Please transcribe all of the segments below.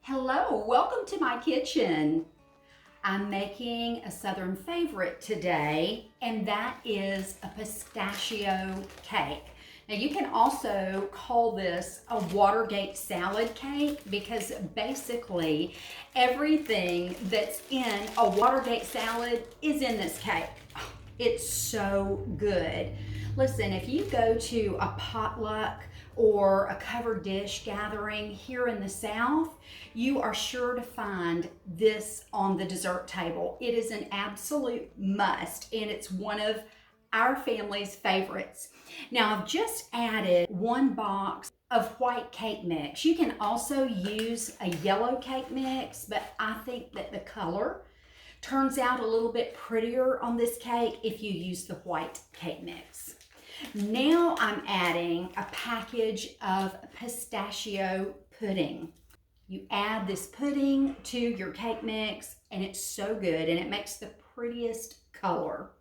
Hello, welcome to my kitchen. I'm making a Southern favorite today, and that is a pistachio cake. Now you can also call this a Watergate salad cake because basically everything that's in a Watergate salad is in this cake. It's so good. Listen, if you go to a potluck or a covered dish gathering here in the South, you are sure to find this on the dessert table. It is an absolute must, and it's one of our family's favorites. Now, I've just added 1 box of white cake mix. You can also use a yellow cake mix, but I think that the color turns out a little bit prettier on this cake if you use the white cake mix. Now I'm adding a package of pistachio pudding. You add this pudding to your cake mix and it's so good and it makes the prettiest color.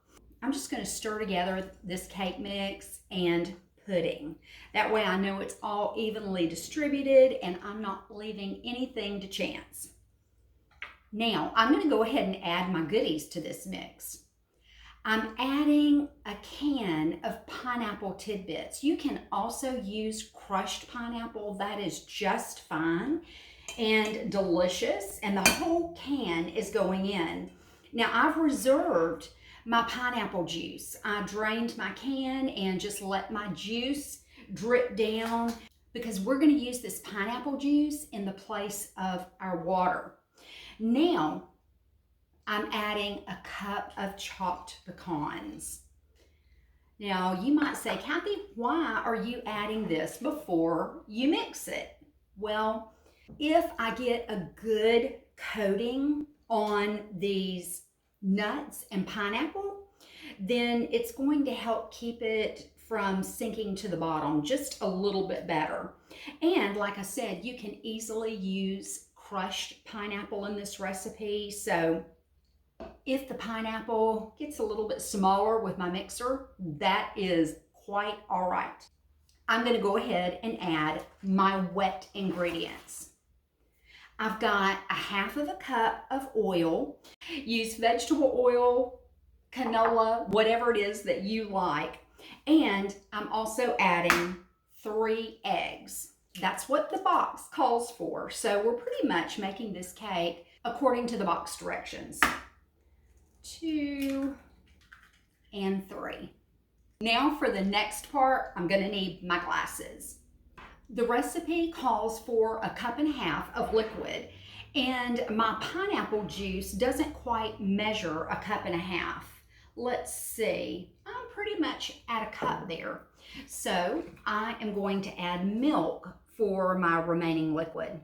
I'm just going to stir together this cake mix and pudding. That way I know it's all evenly distributed and I'm not leaving anything to chance. Now I'm going to go ahead and add my goodies to this mix. I'm adding a can of pineapple tidbits. You can also use crushed pineapple. That is just fine and delicious. And the whole can is going in. Now I've reserved my pineapple juice. I drained my can and just let my juice drip down because we're going to use this pineapple juice in the place of our water. Now, I'm adding a cup of chopped pecans. Now, you might say, Kathy, why are you adding this before you mix it? Well, if I get a good coating on these nuts and pineapple, then it's going to help keep it from sinking to the bottom just a little bit better. And like I said, you can easily use crushed pineapple in this recipe. So if the pineapple gets a little bit smaller with my mixer, that is quite all right. I'm going to go ahead and add my wet ingredients. I've got a 1/2 cup of oil. Use vegetable oil, canola, whatever it is that you like. And I'm also adding 3 eggs. That's what the box calls for. So we're pretty much making this cake according to the box directions. 2 and 3. Now for the next part, I'm going to need my glasses. The recipe calls for a 1.5 cups of liquid, and my pineapple juice doesn't quite measure a 1.5 cups. Let's see, I'm pretty much at a cup there. So I am going to add milk for my remaining liquid.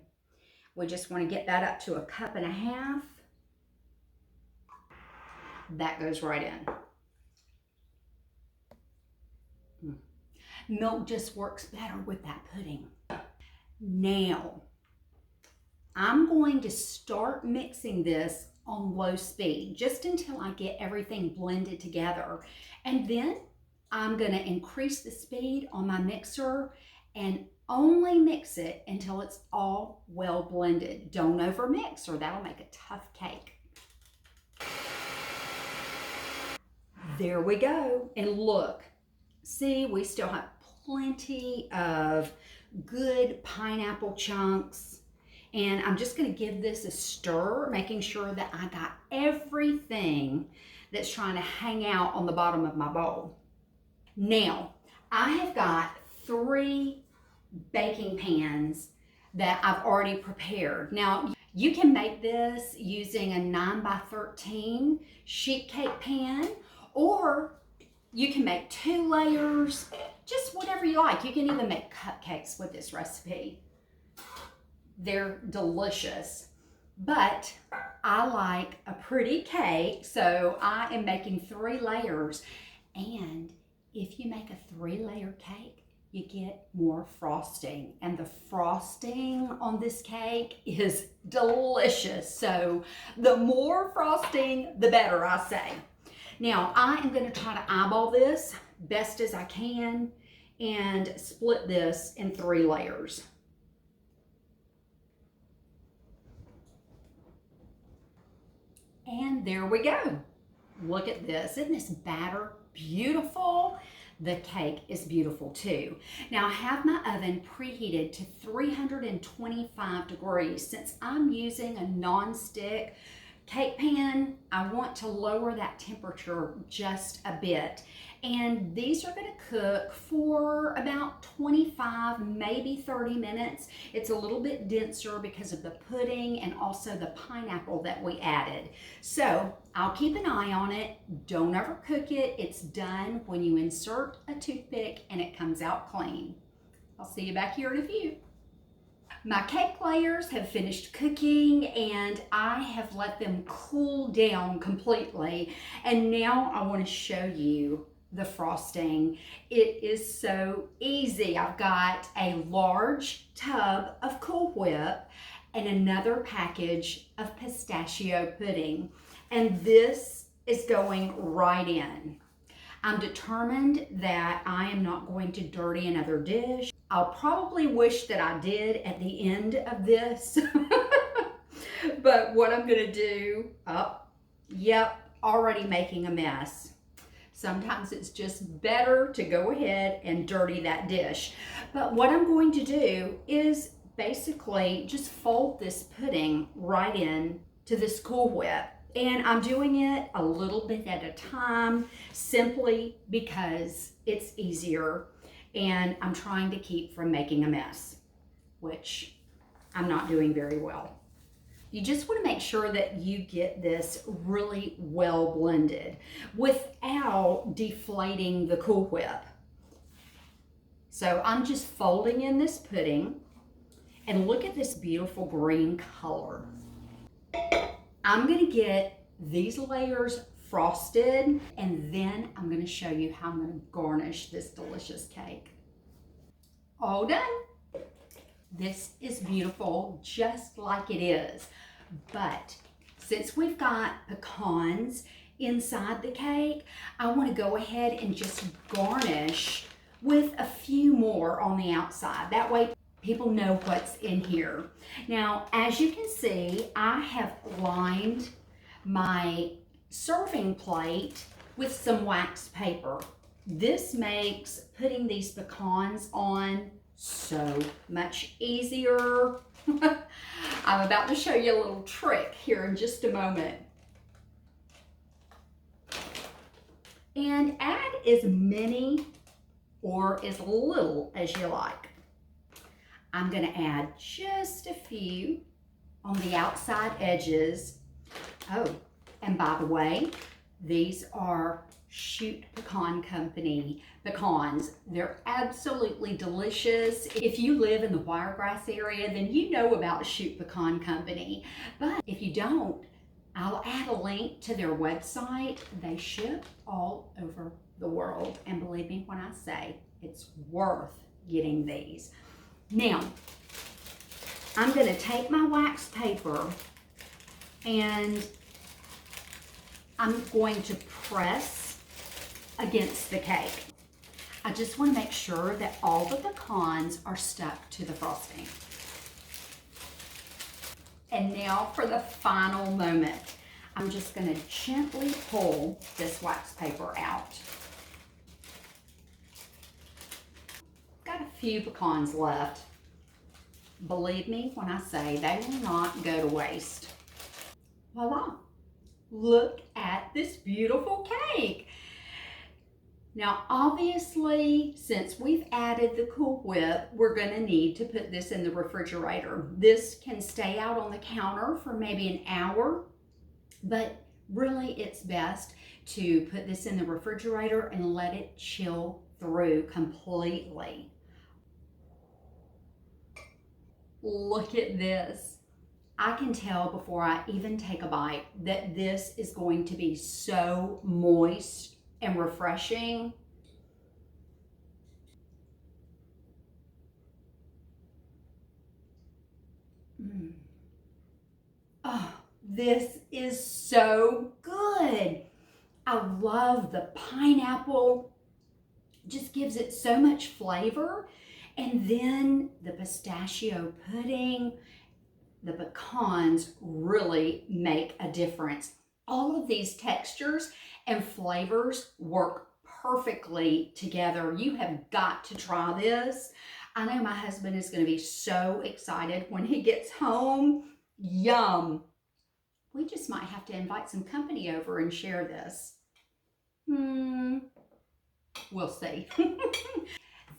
We just want to get that up to a 1.5 cups. That goes right in. Milk just works better with that pudding. Now, I'm going to start mixing this on low speed just until I get everything blended together. And then I'm going to increase the speed on my mixer and only mix it until it's all well blended. Don't overmix or that'll make a tough cake. There we go. And look, see, we still have plenty of good pineapple chunks. And I'm just going to give this a stir, making sure that I got everything that's trying to hang out on the bottom of my bowl. Now, I have got 3 baking pans that I've already prepared. Now, you can make this using a 9x13 sheet cake pan, or you can make 2 layers, just whatever you like. You can even make cupcakes with this recipe. They're delicious, but I like a pretty cake, so I am making 3 layers. And if you make a 3-layer cake, you get more frosting, and the frosting on this cake is delicious. So the more frosting, the better, I say. Now, I am going to try to eyeball this best as I can and split this in 3 layers. And there we go. Look at this. Isn't this batter beautiful? The cake is beautiful too. Now I have my oven preheated to 325 degrees. Since I'm using a non-stick cake pan, I want to lower that temperature just a bit. And these are going to cook for about 25, maybe 30 minutes. It's a little bit denser because of the pudding and also the pineapple that we added. So I'll keep an eye on it. Don't overcook it. It's done when you insert a toothpick and it comes out clean. I'll see you back here in a few. My cake layers have finished cooking and I have let them cool down completely. And now I want to show you the frosting. It is so easy. I've got a large tub of Coolwhip and another package of pistachio pudding. And this is going right in. I'm determined that I am not going to dirty another dish. I'll probably wish that I did at the end of this. But what I'm gonna do, already making a mess. Sometimes it's just better to go ahead and dirty that dish. But what I'm going to do is basically just fold this pudding right in to this Coolwhip. And I'm doing it a little bit at a time simply because it's easier and I'm trying to keep from making a mess, which I'm not doing very well. You just want to make sure that you get this really well blended without deflating the Coolwhip. So I'm just folding in this pudding and look at this beautiful green color. I'm going to get these layers frosted and then I'm going to show you how I'm going to garnish this delicious cake. All done. This is beautiful just like it is, but since we've got pecans inside the cake, I want to go ahead and just garnish with a few more on the outside. That way people know what's in here. Now, as you can see, I have lined my serving plate with some wax paper. This makes putting these pecans on so much easier. I'm about to show you a little trick here in just a moment. And add as many or as little as you like. I'm going to add just a few on the outside edges. Oh, and by the way, these are Shoot Pecan Company pecans. They're absolutely delicious. If you live in the Wiregrass area, then you know about Shoot Pecan Company. But if you don't, I'll add a link to their website. They ship all over the world. And believe me when I say it's worth getting these. Now, I'm going to take my wax paper and I'm going to press against the cake. I just want to make sure that all the pecans are stuck to the frosting. And now for the final moment. I'm just going to gently pull this wax paper out. Got a few pecans left. Believe me when I say they will not go to waste. Voila! Look at this beautiful cake. Now, obviously, since we've added the Coolwhip, we're going to need to put this in the refrigerator. This can stay out on the counter for maybe an hour, but really it's best to put this in the refrigerator and let it chill through completely. Look at this. I can tell before I even take a bite that this is going to be so moist and refreshing. Oh, this is so good. I love the pineapple. Just gives it so much flavor. And then the pistachio pudding, the pecans really make a difference. All of these textures and flavors work perfectly together. You have got to try this. I know my husband is going to be so excited when he gets home. Yum. We just might have to invite some company over and share this. We'll see.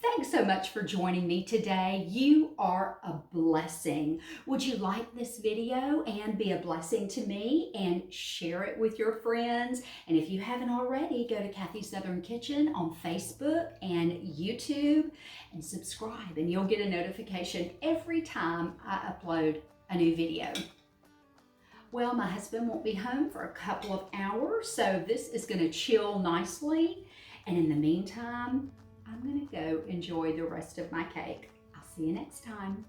Thanks so much for joining me today. You are a blessing. Would you like this video and be a blessing to me and share it with your friends? And if you haven't already, go to Kathy's Southern Kitchen on Facebook and YouTube and subscribe, and you'll get a notification every time I upload a new video. Well, my husband won't be home for a couple of hours, so this is going to chill nicely. And in the meantime, I'm going to go enjoy the rest of my cake. I'll see you next time.